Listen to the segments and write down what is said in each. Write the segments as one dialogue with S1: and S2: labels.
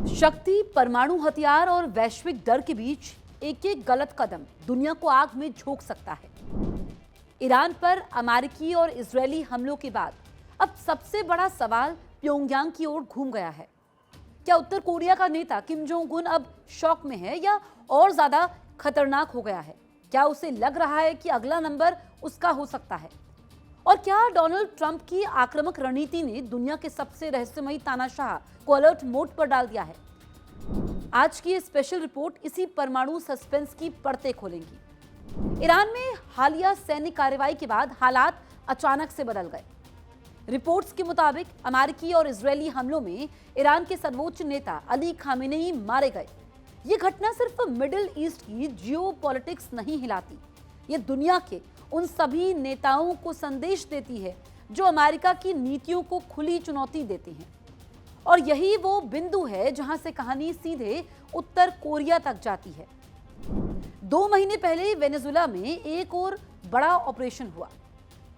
S1: शक्ति, परमाणु हथियार और वैश्विक डर के बीच एक एक गलत कदम दुनिया को आग में झोंक सकता है। ईरान पर अमेरिकी और इजरायली हमलों के बाद अब सबसे बड़ा सवाल प्योंगयांग की ओर घूम गया है। क्या उत्तर कोरिया का नेता किम जोंग उन अब शौक में है या और ज्यादा खतरनाक हो गया है? क्या उसे लग रहा है कि अगला नंबर उसका हो सकता है? और क्या डोनाल्ड ट्रंप की आक्रामक रणनीति ने दुनिया के सबसे रहस्यमयी तानाशाह को अलर्ट मोड पर डाल दिया है? आज की ये स्पेशल रिपोर्ट इसी परमाणु सस्पेंस की परतें खोलेंगी। ईरान में हालिया सैन्य कार्रवाई के बाद हालात अचानक से बदल गए। रिपोर्ट्स के मुताबिक अमेरिकी और इजरायली हमलों में ईरान के सर्वोच्च नेता अली खामेनेई मारे गए। ये घटना सिर्फ मिडिल ईस्ट की जियोपॉलिटिक्स नहीं हिलाती, ये दुनिया के उन सभी नेताओं को संदेश देती है जो अमेरिका की नीतियों को खुली चुनौती देते हैं। और यही वो बिंदु है जहां से कहानी सीधे उत्तर कोरिया तक जाती है। 2 महीने पहले वेनेजुएला में एक और बड़ा ऑपरेशन हुआ।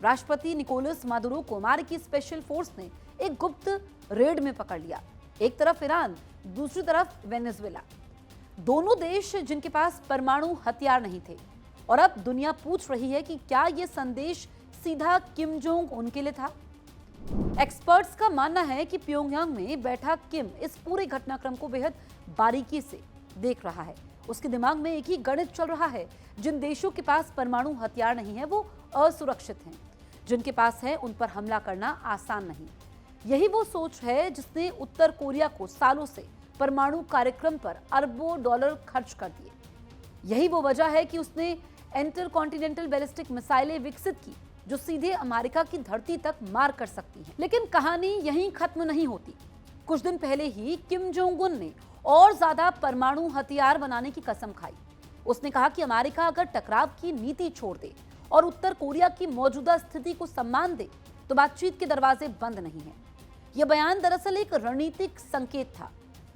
S1: राष्ट्रपति निकोलस मादुरो को अमेरिकी स्पेशल फोर्स ने एक गुप्त रेड में पकड़ लिया। एक तरफ ईरान, दूसरी तरफ वेनेजुएला, दोनों देश जिनके पास परमाणु हथियार नहीं थे। और अब दुनिया पूछ रही है कि क्या यह संदेश सीधा किम जोंग उन के लिए था? एक्सपर्ट्स का मानना है कि प्योंगयांग में बैठा किम इस पूरे घटनाक्रम को बेहद बारीकी से देख रहा है। उसके दिमाग में एक ही गणित चल रहा है, जिन देशों के पास परमाणु हथियार नहीं है वो असुरक्षित हैं, जिनके पास है उन पर हमला करना आसान नहीं। यही वो सोच है जिसने उत्तर कोरिया को सालों से परमाणु कार्यक्रम पर अरबों डॉलर खर्च कर दिए। यही वो वजह है कि उसने इंटरकॉन्टिनेंटल बैलिस्टिक मिसाइलें विकसित की जो सीधे अमेरिका की धरती तक मार कर सकती हैं। लेकिन कहानी यहीं खत्म नहीं होती। कुछ दिन पहले ही किम जोंग उन ने और ज्यादा परमाणु हथियार बनाने की कसम खाई। उसने कहा कि अमेरिका अगर टकराव की नीति छोड़ दे और उत्तर कोरिया की मौजूदा स्थिति को सम्मान दे तो बातचीत के दरवाजे बंद नहीं हैं। यह बयान दरअसल एक रणनीतिक संकेत था।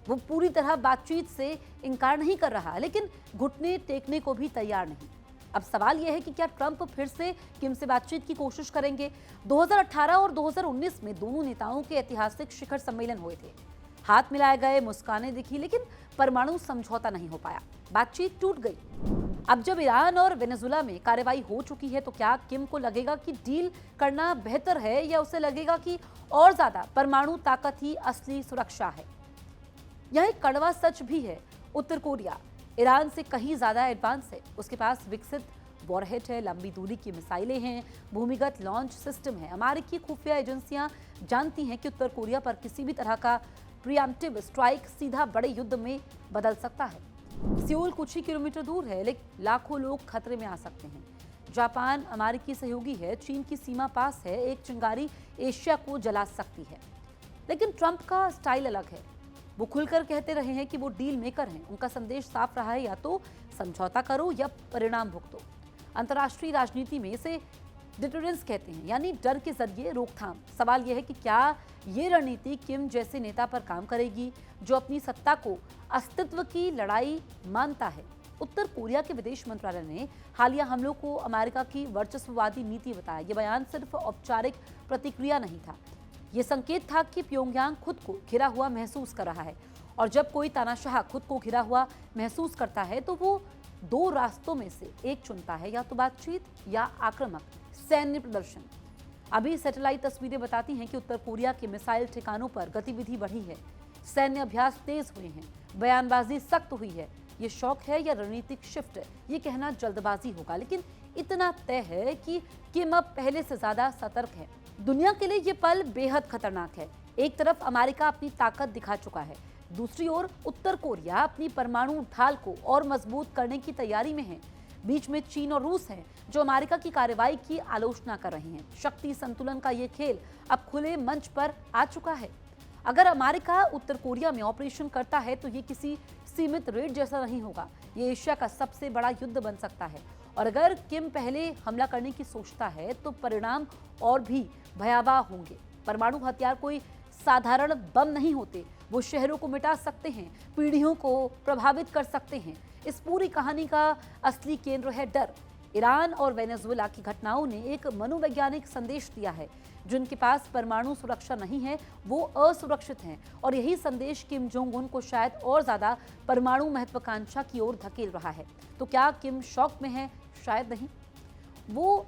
S1: वो पूरी तरह बातचीत से इनकार नहीं कर रहा, लेकिन घुटने टेकने को भी तैयार नहीं। अब सवाल यह है कि क्या ट्रंप फिर से किम से बातचीत की कोशिश करेंगे? 2018 और 2019 में दोनों नेताओं के ऐतिहासिक शिखर सम्मेलन हुए थे। हाथ मिलाए गए, मुस्कानें दिखी, लेकिन परमाणु समझौता नहीं हो पाया। बातचीत टूट गई। अब जब ईरान और वेनेजुएला में कार्रवाई हो चुकी है तो क्या किम को लगेगा कि डील करना बेहतर है या उसे लगेगा कि और ज्यादा परमाणु ताकत ही असली सुरक्षा है? यह एक कड़वा सच भी है। उत्तर कोरिया ईरान से कहीं ज्यादा एडवांस है। उसके पास विकसित वॉरहेड है, लंबी दूरी की मिसाइलें हैं, भूमिगत लॉन्च सिस्टम है। अमेरिकी खुफिया एजेंसियां जानती हैं कि उत्तर कोरिया पर किसी भी तरह का प्रीएम्प्टिव स्ट्राइक सीधा बड़े युद्ध में बदल सकता है। सियोल कुछ ही किलोमीटर दूर है, लेकिन लाखों लोग खतरे में आ सकते हैं। जापान अमेरिकी सहयोगी है, चीन की सीमा पास है, एक चिंगारी एशिया को जला सकती है। लेकिन ट्रंप का स्टाइल अलग है। वो खुलकर कहते रहे हैं कि वो डील मेकर हैं। उनका संदेश साफ रहा है, या तो समझौता करो या परिणाम भुगतो। अंतर्राष्ट्रीय राजनीति में इसे डिटरेंस कहते हैं, यानी डर के जरिए रोकथाम। सवाल यह है कि क्या ये रणनीति किम जैसे नेता पर काम करेगी जो अपनी सत्ता को अस्तित्व की लड़ाई मानता है? उत्तर कोरिया के विदेश मंत्रालय ने हालिया हमलों को अमेरिका की वर्चस्ववादी नीति बताया। ये बयान सिर्फ औपचारिक प्रतिक्रिया नहीं था, ये संकेत था कि प्योंगयांग खुद को घिरा हुआ महसूस कर रहा है। और जब कोई तानाशाह खुद को घिरा हुआ महसूस करता है तो वो 2 रास्तों में से एक चुनता है, या तो बातचीत या आक्रामक सैन्य प्रदर्शन। अभी सैटेलाइट तस्वीरें बताती हैं कि उत्तर कोरिया के मिसाइल ठिकानों पर गतिविधि बढ़ी है, सैन्य अभ्यास तेज हुए हैं, बयानबाजी सख्त हुई है। ये शौक है या रणनीतिक शिफ्ट, ये कहना जल्दबाजी होगा, लेकिन इतना तय है कि किम अब पहले से ज्यादा सतर्क है। दुनिया के लिए ये पल बेहद खतरनाक है। एक तरफ अमेरिका अपनी ताकत दिखा चुका है, दूसरी ओर उत्तर कोरिया अपनी परमाणु ढाल को और मजबूत करने की तैयारी में है। बीच में चीन और रूस हैं जो अमेरिका की कार्रवाई की आलोचना कर रहे हैं। शक्ति संतुलन का ये खेल अब खुले मंच पर आ चुका है। अगर अमेरिका उत्तर कोरिया में ऑपरेशन करता है तो ये किसी सीमित रेड जैसा नहीं होगा, ये एशिया का सबसे बड़ा युद्ध बन सकता है। और अगर किम पहले हमला करने की सोचता है तो परिणाम और भी भयावह होंगे। परमाणु हथियार कोई साधारण बम नहीं होते, वो शहरों को मिटा सकते हैं, पीढ़ियों को प्रभावित कर सकते हैं। इस पूरी कहानी का असली केंद्र है डर। ईरान और वेनेजुएला की घटनाओं ने एक मनोवैज्ञानिक संदेश दिया है। जिनके पास परमाणु सुरक्षा नहीं है वो असुरक्षित हैं और यही संदेश किम जोंग उन को शायद और ज्यादा परमाणु महत्वाकांक्षा की ओर धकेल रहा है। तो क्या किम शौक में है? शायद नहीं। वो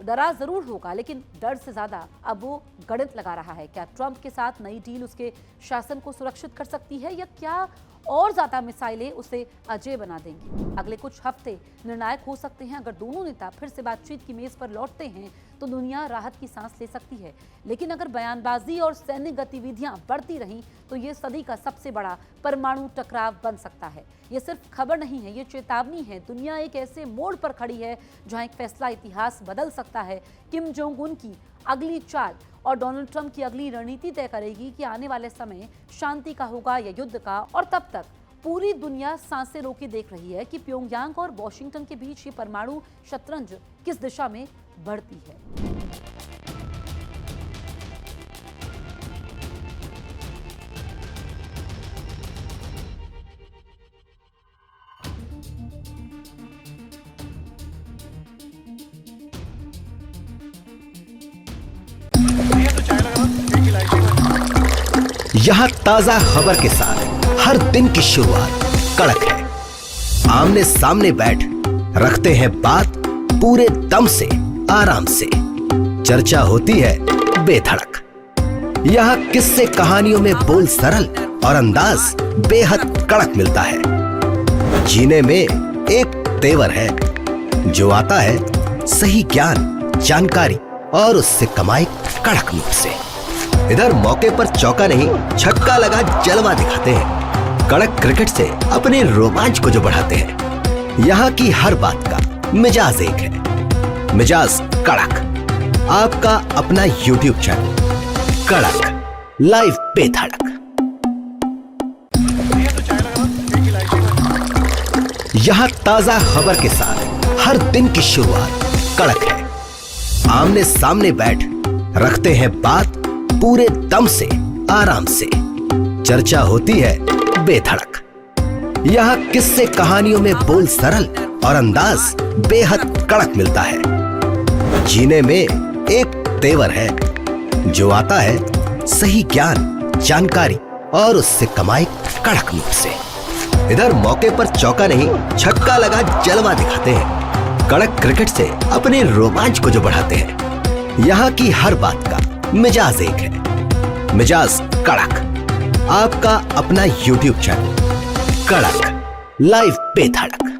S1: डरा जरूर होगा, लेकिन डर से ज्यादा अब वो गणित लगा रहा है। क्या ट्रंप के साथ नई डील उसके शासन को सुरक्षित कर सकती है या क्या और ज्यादा मिसाइलें उसे अजेय बना देंगी? अगले कुछ हफ्ते निर्णायक हो सकते हैं। अगर दोनों नेता फिर से बातचीत की मेज पर लौटते हैं तो दुनिया राहत की सांस ले सकती है, लेकिन अगर बयानबाजी और सैन्य गतिविधियां बढ़ती रहीं तो ये सदी का सबसे बड़ा परमाणु टकराव बन सकता है। ये सिर्फ खबर नहीं है, ये चेतावनी है। दुनिया एक ऐसे मोड़ पर खड़ी है जहां एक फैसला इतिहास बदल सकता है। किम जोंग उन की अगली चाल और डोनाल्ड ट्रंप की अगली रणनीति तय करेगी कि आने वाले समय शांति का होगा या युद्ध का। और तब तक पूरी दुनिया सांसें रोके देख रही है कि प्योंगयांग और वॉशिंगटन के बीच ये परमाणु शतरंज किस दिशा में बढ़ती है।
S2: यहाँ ताजा खबर के साथ हर दिन की शुरुआत कड़क है। आमने सामने बैठ रखते हैं बात पूरे दम से, आराम से। चर्चा होती है बेधड़क। यहाँ किस्से कहानियों में बोल सरल और अंदाज बेहद कड़क मिलता है। जीने में एक तेवर है जो आता है सही ज्ञान, जानकारी और उससे कमाई कड़क नोट से। इधर मौके पर चौका नहीं छक्का लगा जलवा दिखाते हैं। कड़क क्रिकेट से अपने रोमांच को जो बढ़ाते हैं। यहाँ की हर बात का मिजाज एक है, मिजाज कड़क। आपका अपना YouTube चैनल कड़क लाइव बेधड़क। यहाँ ताजा खबर के साथ हर दिन की शुरुआत कड़क है। आमने सामने बैठ रखते हैं बात पूरे दम से, आराम से। चर्चा होती है बेधड़क। यहाँ किस्से कहानियों में बोल सरल और अंदाज बेहद कड़क मिलता है। जीने में एक तेवर है जो आता है सही ज्ञान, जानकारी और उससे कमाई कड़क नोट से। इधर मौके पर चौका नहीं छक्का लगा जलवा दिखाते हैं। कड़क क्रिकेट से अपने रोमांच को जो बढ़ाते हैं। यहाँ की हर बात का मिजाज एक है, मिजाज कड़क। आपका अपना YouTube चैनल कड़क लाइव बेधड़क।